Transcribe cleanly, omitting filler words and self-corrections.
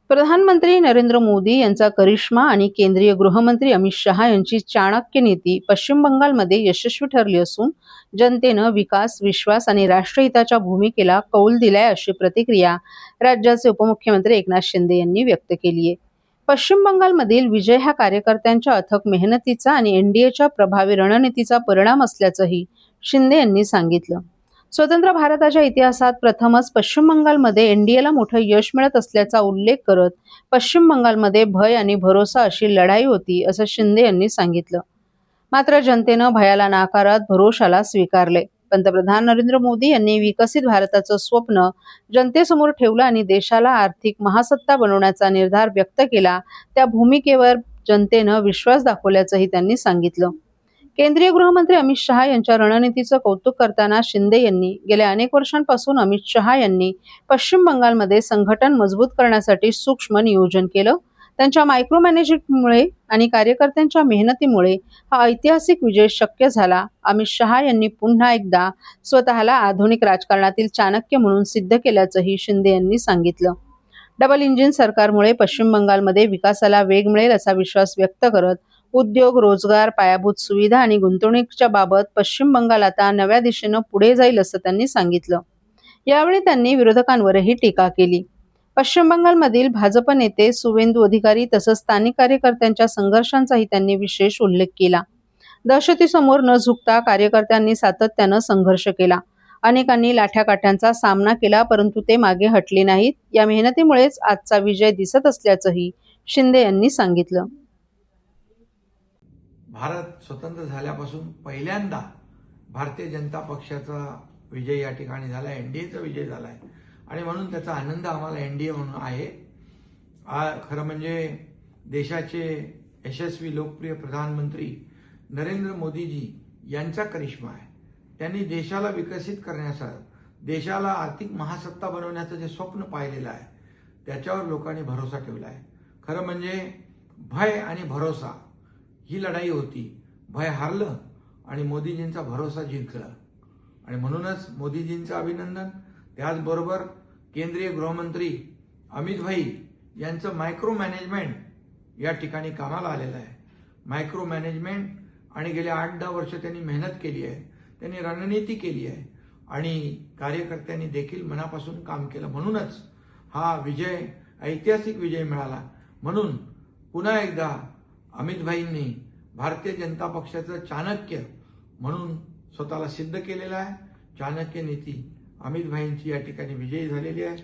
प्रधानमंत्री नरेंद्र मोदी यांचा करिश्मा आणि केंद्रीय गृहमंत्री अमित शहा यांची चाणक्य नीती पश्चिम बंगालमध्ये यशस्वी ठरली असून जनतेनं विकास, विश्वास आणि राष्ट्रहिताच्या भूमिकेला कौल दिलाय, अशी प्रतिक्रिया राज्याचे उपमुख्यमंत्री एकनाथ शिंदे यांनी व्यक्त केली आहे. पश्चिम बंगालमधील विजय हा कार्यकर्त्यांच्या अथक मेहनतीचा आणि एनडीएच्या प्रभावी रणनीतीचा परिणाम असल्याचंही शिंदे यांनी सांगितलं. स्वतंत्र भारताच्या इतिहासात प्रथमच पश्चिम बंगालमध्ये एनडीएला मोठं यश मिळत असल्याचा उल्लेख करत पश्चिम बंगालमध्ये भय आणि भरोसा अशी लढाई होती, असं शिंदे यांनी सांगितलं. मात्र जनतेनं भयाला नाकारत भरोशाला स्वीकारले. पंतप्रधान नरेंद्र मोदी यांनी विकसित भारताचं स्वप्न जनतेसमोर ठेवलं आणि देशाला आर्थिक महासत्ता बनवण्याचा निर्धार व्यक्त केला. त्या भूमिकेवर जनतेनं विश्वास दाखवल्याचंही त्यांनी सांगितलं. केंद्रीय गृहमंत्री अमित शहा यांच्या रणनीतीचं कौतुक करताना शिंदे यांनी गेल्या अनेक वर्षांपासून अमित शहा यांनी पश्चिम बंगालमध्ये संघटन मजबूत करण्यासाठी सूक्ष्म नियोजन केलं. त्यांच्या मायक्रो मॅनेजमेंटमुळे आणि कार्यकर्त्यांच्या मेहनतीमुळे हा ऐतिहासिक विजय शक्य झाला. अमित शहा यांनी पुन्हा एकदा स्वतःला आधुनिक राजकारणातील चाणक्य म्हणून सिद्ध केल्याचंही शिंदे यांनी सांगितलं. डबल इंजिन सरकारमुळे पश्चिम बंगालमध्ये विकासाला वेग मिळेल असा विश्वास व्यक्त करत उद्योग, रोजगार, पायाभूत सुविधा आणि गुंतवणुकीच्या बाबत पश्चिम बंगाल आता नव्या दिशेनं पुढे जाईल, असं त्यांनी सांगितलं. यावेळी त्यांनी विरोधकांवरही टीका केली. पश्चिम बंगालमधील भाजप नेते सुवेंदू अधिकारी तसंच स्थानिक कार्यकर्त्यांच्या संघर्षांचाही त्यांनी विशेष उल्लेख केला. दहशतीसमोर न झुकता कार्यकर्त्यांनी सातत्यानं संघर्ष केला. अनेकांनी लाठ्याकाठ्यांचा सामना केला, परंतु ते मागे हटले नाहीत. या मेहनतीमुळेच आजचा विजय दिसत असल्याचंही शिंदे यांनी सांगितलं. भारत स्वतंत्र झाल्यापासून पहिल्यांदा भारतीय जनता पक्षाचा विजय या ठिकाणी झाला, एनडीएचा विजय झाला आहे आणि म्हणून त्याचा आनंद आम्हाला एनडीए म्हणून आहे. खरं म्हणजे देशाचे यशस्वी लोकप्रिय प्रधानमंत्री नरेंद्र मोदीजी यांचा करिश्मा आहे. त्यांनी देशाला विकसित करण्याचा, देशाला आर्थिक महासत्ता बनवण्याचं जे स्वप्न पाहिलेलं आहे त्याच्यावर लोकांनी भरोसा ठेवला आहे. खरं म्हणजे भय आणि भरोसा ही लढाई होती. भय हारलं आणि मोदीजींचा भरोसा जिंकला आणि म्हणूनच मोदीजींचं अभिनंदन. त्याचबरोबर केंद्रीय गृहमंत्री अमित भाई यांचं मायक्रो मॅनेजमेंट या ठिकाणी कामाला आलेलं आहे. मायक्रो मॅनेजमेंट आणि गेल्या 8-10 वर्ष त्यांनी मेहनत केली आहे, त्यांनी रणनीती केली आहे आणि कार्यकर्त्यांनी देखील मनापासून काम केलं. म्हणूनच हा विजय, ऐतिहासिक विजय मिळाला. म्हणून पुन्हा एकदा अमित भाईंनी भारतीय जनता पक्षाचं चाणक्य म्हणून स्वतःला सिद्ध केलेलं आहे. चाणक्य नीती अमित भाईंची या ठिकाणी विजयी झालेली आहे.